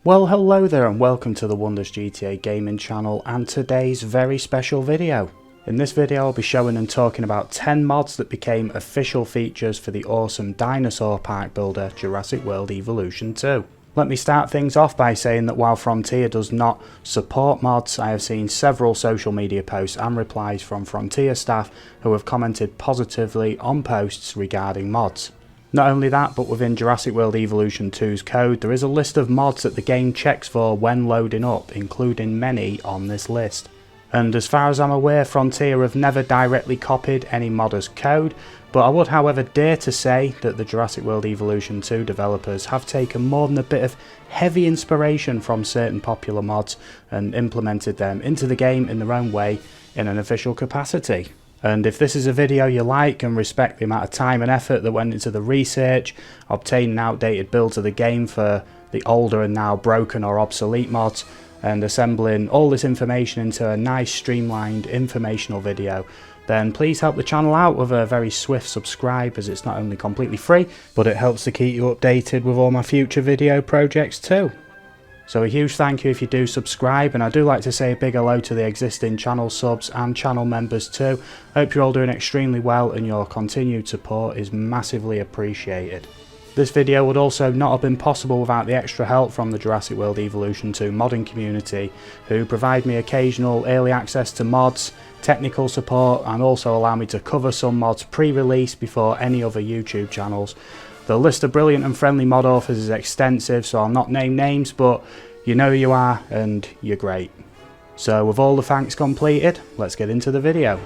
Well, hello there and welcome to the Wonders GTA gaming channel and today's very special video. In this video I'll be showing and talking about 10 mods that became official features for the awesome dinosaur park builder Jurassic World Evolution 2. Let me start things off by saying that while Frontier does not support mods, I have seen several social media posts and replies from Frontier staff who have commented positively on posts regarding mods. Not only that, but within Jurassic World Evolution 2's code, there is a list of mods that the game checks for when loading up, including many on this list. And as far as I'm aware, Frontier have never directly copied any modder's code, but I would however dare to say that the Jurassic World Evolution 2 developers have taken more than a bit of heavy inspiration from certain popular mods and implemented them into the game in their own way in an official capacity. And if this is a video you like and respect the amount of time and effort that went into the research, obtaining outdated builds of the game for the older and now broken or obsolete mods, and assembling all this information into a nice streamlined informational video, then please help the channel out with a very swift subscribe, as it's not only completely free, but it helps to keep you updated with all my future video projects too. So a huge thank you if you do subscribe, and I do like to say a big hello to the existing channel subs and channel members too. Hope you're all doing extremely well and your continued support is massively appreciated. This video would also not have been possible without the extra help from the Jurassic World Evolution 2 modding community, who provide me occasional early access to mods, technical support, and also allow me to cover some mods pre-release before any other YouTube channels. The list of brilliant and friendly mod authors is extensive, so I'll not name names, but you know who you are and you're great. So with all the thanks completed, let's get into the video.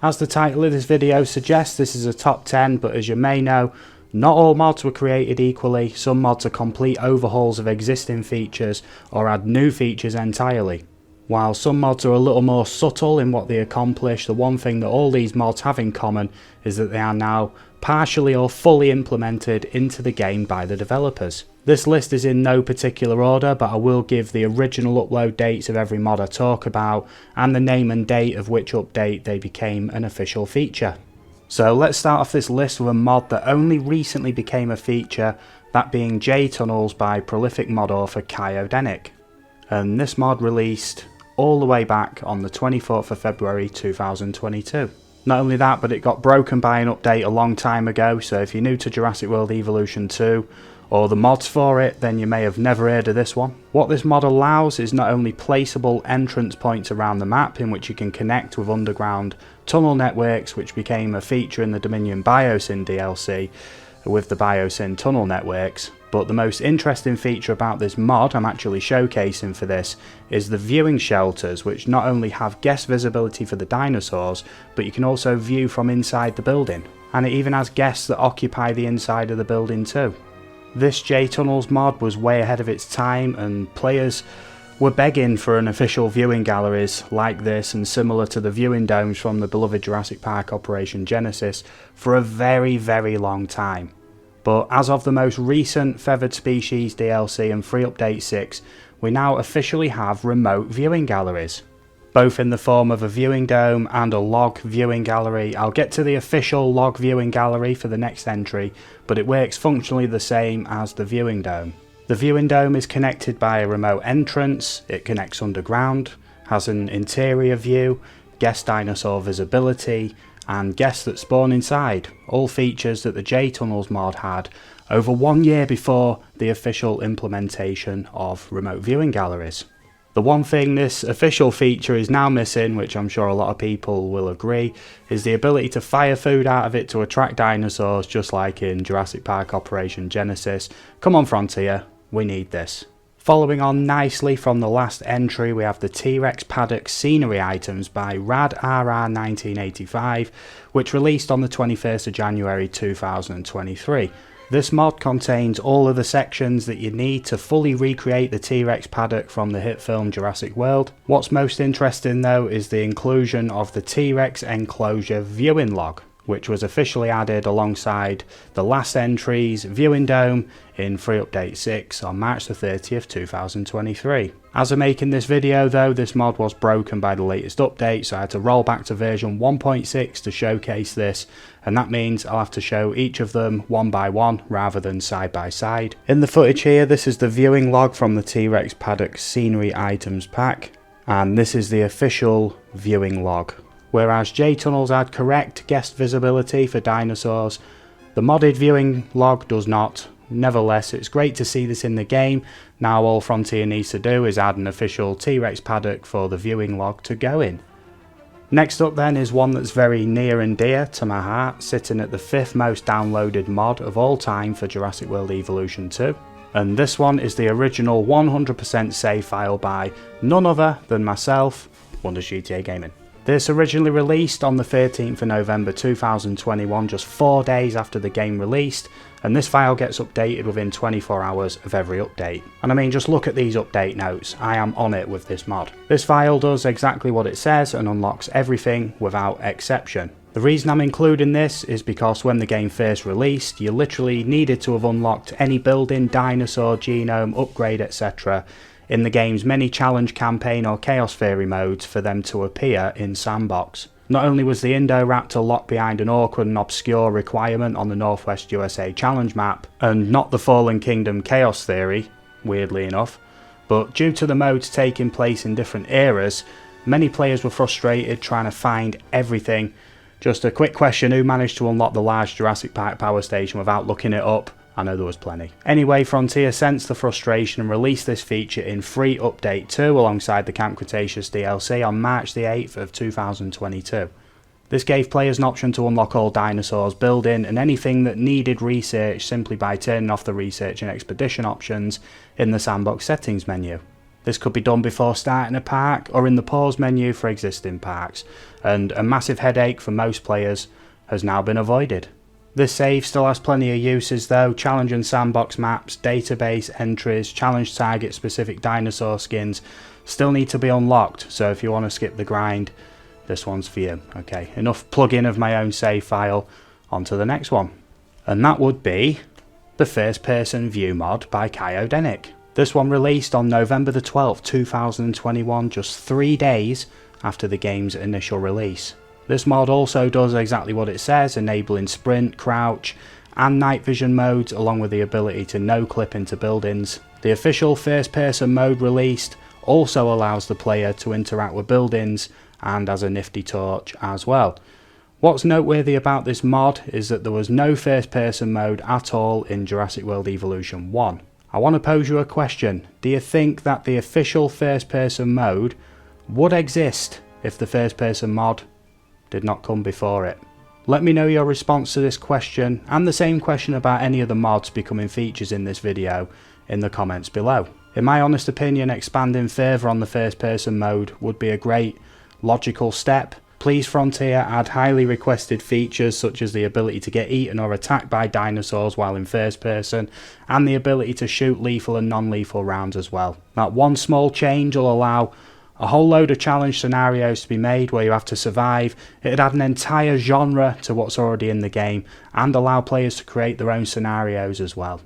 As the title of this video suggests, this is a top 10, but as you may know, not all mods were created equally. Some mods are complete overhauls of existing features or add new features entirely. While some mods are a little more subtle in what they accomplish, the one thing that all these mods have in common is that they are now partially or fully implemented into the game by the developers. This list is in no particular order, but I will give the original upload dates of every mod I talk about and the name and date of which update they became an official feature. So let's start off this list with a mod that only recently became a feature, that being Jtunnels by prolific mod author Kai Odenik. And this mod released all the way back on the 24th of February 2022. Not only that, but it got broken by an update a long time ago, so if you're new to Jurassic World Evolution 2 or the mods for it, then you may have never heard of this one. What this mod allows is not only placeable entrance points around the map in which you can connect with underground tunnel networks, which became a feature in the Dominion Biosyn DLC with the Biosyn tunnel networks, but the most interesting feature about this mod I'm actually showcasing for this is the viewing shelters, which not only have guest visibility for the dinosaurs, but you can also view from inside the building, and it even has guests that occupy the inside of the building too. This Jtunnels mod was way ahead of its time, and players were begging for an official viewing galleries like this and similar to the viewing domes from the beloved Jurassic Park Operation Genesis for a very long time. But as of the most recent Feathered Species DLC and Free Update 6, we now officially have remote viewing galleries, both in the form of a viewing dome and a log viewing gallery. I'll get to the official log viewing gallery for the next entry, but it works functionally the same as the viewing dome. The viewing dome is connected by a remote entrance, it connects underground, has an interior view, guest dinosaur visibility, and guests that spawn inside, all features that the Jtunnels mod had over 1 year before the official implementation of remote viewing galleries. The one thing this official feature is now missing, which I'm sure a lot of people will agree, is the ability to fire food out of it to attract dinosaurs, just like in Jurassic Park Operation Genesis. Come on Frontier, we need this. Following on nicely from the last entry, we have the T-Rex Paddock Scenery Items by RadRR1985, which released on the 21st of January 2023. This mod contains all of the sections that you need to fully recreate the T-Rex paddock from the hit film Jurassic World. What's most interesting though is the inclusion of the T-Rex enclosure viewing log. which was officially added alongside the last entry's Viewing Dome in Free Update 6 on March the 30th, 2023. As I'm making this video though, this mod was broken by the latest update, so I had to roll back to version 1.6 to showcase this, and that means I'll have to show each of them one by one rather than side by side. In the footage here, this is the viewing log from the T-Rex Paddock Scenery Items pack, and this is the official viewing log. Whereas Jtunnels had correct guest visibility for dinosaurs, the modded viewing log does not. Nevertheless, it's great to see this in the game. Now all Frontier needs to do is add an official T-Rex paddock for the viewing log to go in. Next up then is one that's very near and dear to my heart, sitting at the 5th most downloaded mod of all time for Jurassic World Evolution 2. And this one is the original 100% save file by none other than myself, Wonders GTA Gaming. This originally released on the 13th of November 2021, just 4 days after the game released, and this file gets updated within 24 hours of every update. And I mean, just look at these update notes, I am on it with this mod. This file does exactly what it says and unlocks everything without exception. The reason I'm including this is because when the game first released, you literally needed to have unlocked any building, dinosaur, genome, upgrade, etc. in the game's many challenge, campaign or chaos theory modes for them to appear in Sandbox. Not only was the Indoraptor locked behind an awkward and obscure requirement on the Northwest USA challenge map, and not the Fallen Kingdom chaos theory, weirdly enough, but due to the modes taking place in different eras, many players were frustrated trying to find everything. Just a quick question, who managed to unlock the large Jurassic Park power station without looking it up? I know there was plenty. Anyway, Frontier sensed the frustration and released this feature in Free Update 2 alongside the Camp Cretaceous DLC on March the 8th of 2022. This gave players an option to unlock all dinosaurs, building and anything that needed research simply by turning off the research and expedition options in the sandbox settings menu. This could be done before starting a park or in the pause menu for existing parks, and a massive headache for most players has now been avoided. This save still has plenty of uses though. Challenge and sandbox maps, database entries, challenge target specific dinosaur skins still need to be unlocked, so if you want to skip the grind, this one's for you. Okay, enough plugging of my own save file, on to the next one. And that would be the first person view mod by Kyodenic. This one released on November the 12th, 2021, just 3 days after the game's initial release. This mod also does exactly what it says, enabling sprint, crouch and night vision modes along with the ability to no-clip into buildings. The official first person mode released also allows the player to interact with buildings and has a nifty torch as well. What's noteworthy about this mod is that there was no first person mode at all in Jurassic World Evolution 1. I want to pose you a question. Do you think that the official first person mode would exist if the first person mod did not come before it? Let me know your response to this question and the same question about any of the mods becoming features in this video in the comments below. In my honest opinion, expanding further on the first person mode would be a great logical step. Please Frontier add highly requested features such as the ability to get eaten or attacked by dinosaurs while in first person, and the ability to shoot lethal and non-lethal rounds as well. That one small change will allow a whole load of challenge scenarios to be made where you have to survive. It'd add an entire genre to what's already in the game and allow players to create their own scenarios as well.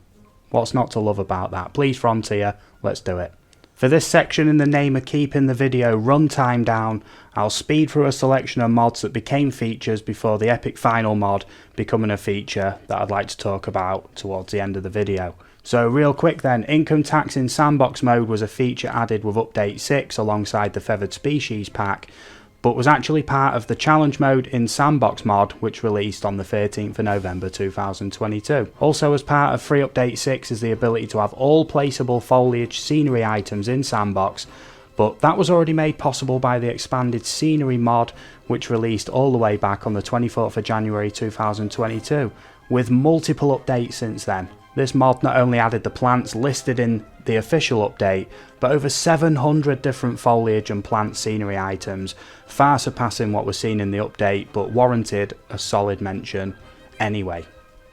What's not to love about that? Please Frontier, let's do it. For this section, in the name of keeping the video runtime down, I'll speed through a selection of mods that became features before the epic final mod becoming a feature that I'd like to talk about towards the end of the video. So real quick then, income tax in sandbox mode was a feature added with update 6 alongside the feathered species pack, but was actually part of the challenge mode in sandbox mod which released on the 13th of November 2022. Also as part of free update 6 is the ability to have all placeable foliage scenery items in sandbox, but that was already made possible by the expanded scenery mod which released all the way back on the 24th of January 2022, with multiple updates since then. This mod not only added the plants listed in the official update, but over 700 different foliage and plant scenery items, far surpassing what was seen in the update, but warranted a solid mention anyway.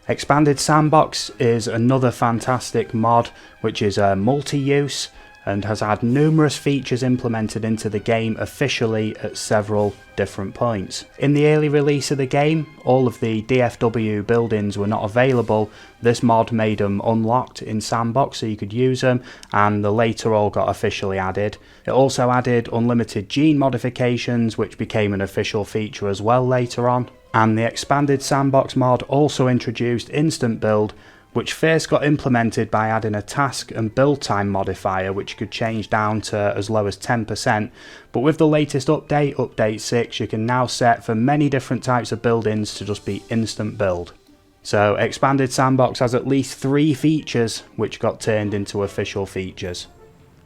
Expanded Sandbox is another fantastic mod, which is multi-use. and has had numerous features implemented into the game officially at several different points. In the early release of the game, all of the DFW buildings were not available. This mod made them unlocked in Sandbox so you could use them, and the later all got officially added. It also added unlimited gene modifications, which became an official feature as well later on. And the expanded Sandbox mod also introduced instant build, which first got implemented by adding a task and build time modifier which could change down to as low as 10%, but with the latest update, update 6, you can now set for many different types of buildings to just be instant build. So expanded Sandbox has at least 3 features which got turned into official features.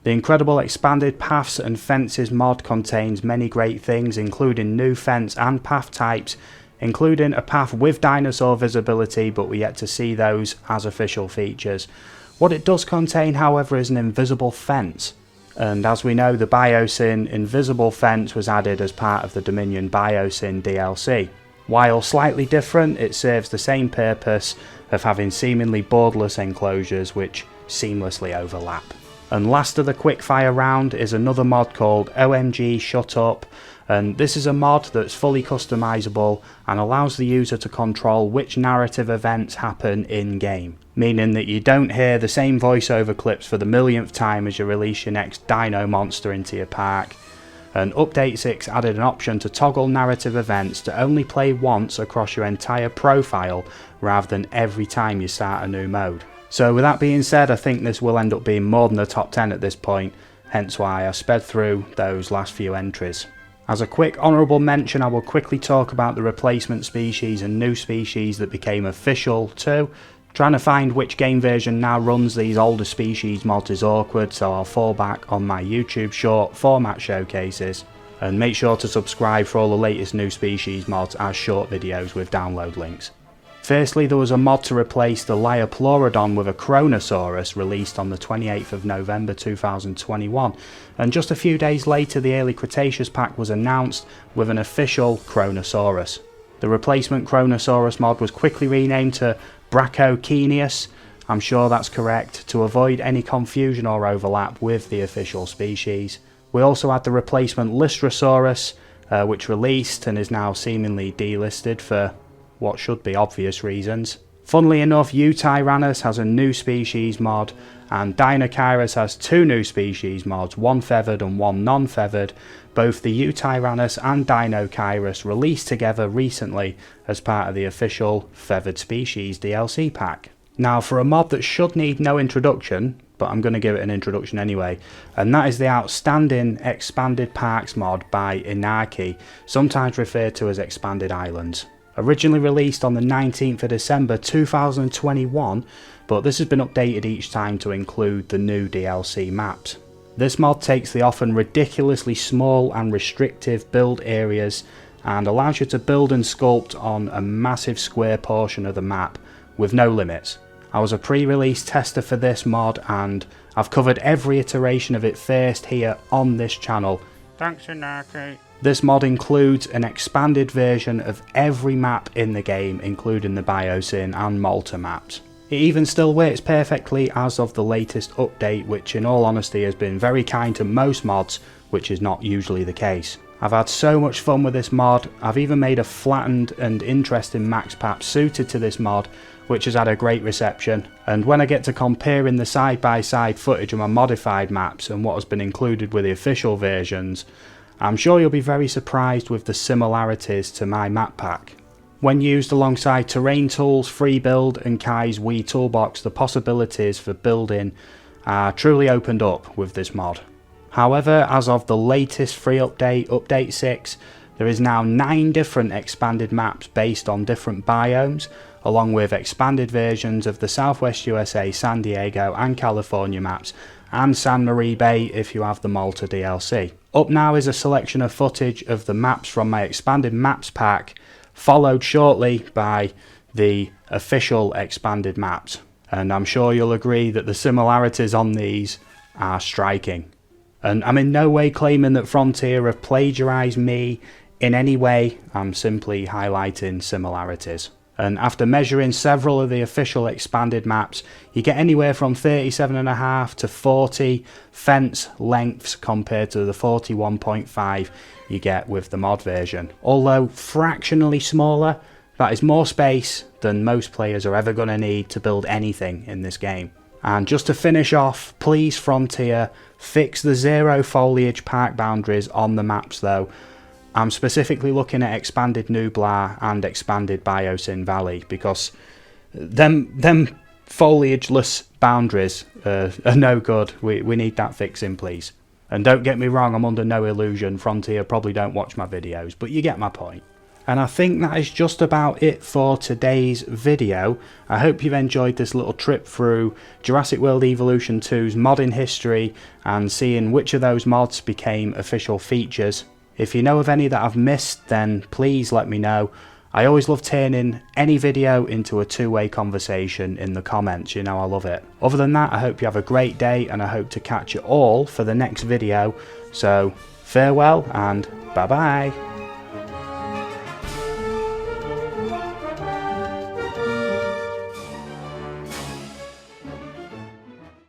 The incredible expanded paths and fences mod contains many great things, including new fence and path types, including a path with dinosaur visibility, but we're yet to see those as official features. What it does contain, however, is an invisible fence, and as we know, the Biosyn invisible fence was added as part of the Dominion Biosyn DLC. While slightly different, it serves the same purpose of having seemingly borderless enclosures which seamlessly overlap. And last of the quickfire round is another mod called OMG Shut Up, and this is a mod that's fully customizable and allows the user to control which narrative events happen in game, meaning that you don't hear the same voiceover clips for the millionth time as you release your next dino monster into your park. And Update 6 added an option to toggle narrative events to only play once across your entire profile rather than every time you start a new mode. So with that being said, I think this will end up being more than a top 10 at this point, hence why I sped through those last few entries. As a quick honourable mention, I will quickly talk about the replacement species and new species that became official too. Trying to find which game version now runs these older species mods is awkward, so I'll fall back on my YouTube short format showcases. And make sure to subscribe for all the latest new species mods as short videos with download links. Firstly, there was a mod to replace the Lioplorodon with a Kronosaurus released on the 28th of November 2021, and just a few days later the early Cretaceous pack was announced with an official Kronosaurus. The replacement Kronosaurus mod was quickly renamed to Brachioceneus, I'm sure that's correct, to avoid any confusion or overlap with the official species. We also had the replacement Lystrosaurus, which released and is now seemingly delisted for what should be obvious reasons. Funnily enough, Jtyrannus has a new species mod, and Deinocheirus has 2 new species mods, one feathered and one non-feathered. Both the Jtyrannus and Deinocheirus released together recently as part of the official Feathered Species DLC pack. Now for a mod that should need no introduction, but I'm going to give it an introduction anyway, and that is the outstanding Expanded Parks mod by Inaki, sometimes referred to as Expanded Islands. Originally released on the 19th of December 2021, but this has been updated each time to include the new DLC maps. This mod takes the often ridiculously small and restrictive build areas and allows you to build and sculpt on a massive square portion of the map with no limits. I was a pre-release tester for this mod and I've covered every iteration of it first here on this channel. Thanks, Inaki. This mod includes an expanded version of every map in the game, including the Biosyn and Malta maps. It even still works perfectly as of the latest update, which in all honesty has been very kind to most mods, which is not usually the case. I've had so much fun with this mod. I've even made a flattened and interesting max pack suited to this mod, which has had a great reception, and when I get to comparing the side-by-side footage of my modified maps and what has been included with the official versions, I'm sure you'll be very surprised with the similarities to my map pack. When used alongside terrain tools, free build and Kai's Wii toolbox, the possibilities for building are truly opened up with this mod. However, as of the latest free update, Update 6, there is now 9 different expanded maps based on different biomes, along with expanded versions of the Southwest USA, San Diego and California maps, and San Maribe if you have the Malta DLC. Up now is a selection of footage of the maps from my expanded maps pack, followed shortly by the official expanded maps. And I'm sure you'll agree that the similarities on these are striking. And I'm in no way claiming that Frontier have plagiarised me in any way, I'm simply highlighting similarities. And after measuring several of the official expanded maps, you get anywhere from 37.5 to 40 fence lengths compared to the 41.5 you get with the mod version. Although fractionally smaller, that is more space than most players are ever going to need to build anything in this game. And just to finish off, please Frontier, fix the zero foliage park boundaries on the maps though. I'm specifically looking at expanded Nublar and expanded Biosyn Valley, because them foliageless boundaries are no good. We need that fixing, please. And don't get me wrong, I'm under no illusion Frontier probably don't watch my videos, but you get my point. And I think that is just about it for today's video. I hope you've enjoyed this little trip through Jurassic World Evolution 2's modding history and seeing which of those mods became official features. If you know of any that I've missed, then please let me know. I always love turning any video into a two-way conversation in the comments, you know I love it. Other than that, I hope you have a great day, and I hope to catch you all for the next video. So farewell and bye bye.